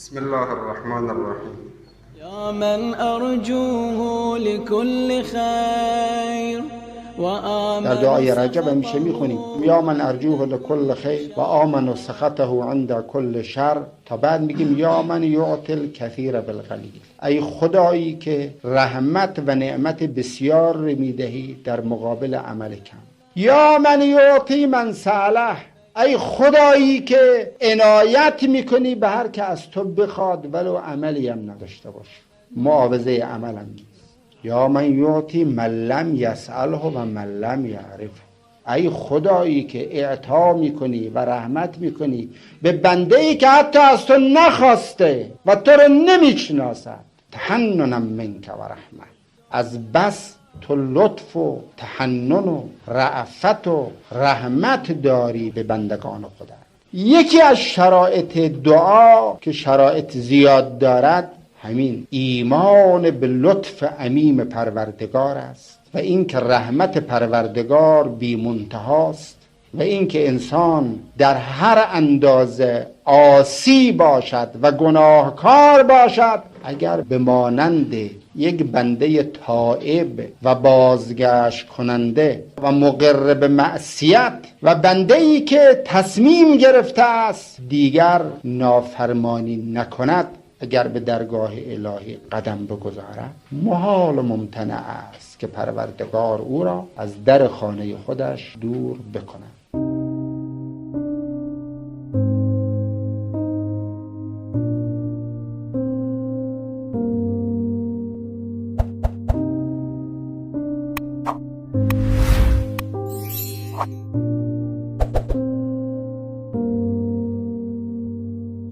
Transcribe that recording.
بسم الله الرحمن الرحیم. یا من ارجوه لكل خیر و آمن. در دعای رجب همیشه میخونیم یا من ارجوه لكل خیر و آمن سخطه عند كل شر، تا بعد میگیم یا من یعطی الکثیر بالقلیل، ای خدایی که رحمت و نعمت بسیار میدهی در مقابل عمل کم. یا من یعطی من سأله، ای خدایی که عنایت میکنی به هر که از تو بخواد ولو عملی هم نداشته باشه، معاوضه عملم نیست. یا من یعطی من لم یسأله و من لم یعرفه، ای خدایی که اعطا میکنی و رحمت میکنی به بنده ای که حتی از تو نخواسته و تو رو نمیشناسد. تحننا منک و رحمه، از بس تو لطف و تحنن و رأفت و رحمت داری به بندگان خدا. یکی از شرایط دعا که شرایط زیاد دارد همین ایمان به لطف عمیم پروردگار است و اینکه رحمت پروردگار بی منتهاست و اینکه انسان در هر اندازه عاصی باشد و گناهکار باشد، اگر به مانند یک بنده تائب و بازگشت کننده و مقر به معصیت و بنده ای که تصمیم گرفته است دیگر نافرمانی نکند، اگر به درگاه الهی قدم بگذارد، محال و ممتنع است که پروردگار او را از در خانه خودش دور بکند.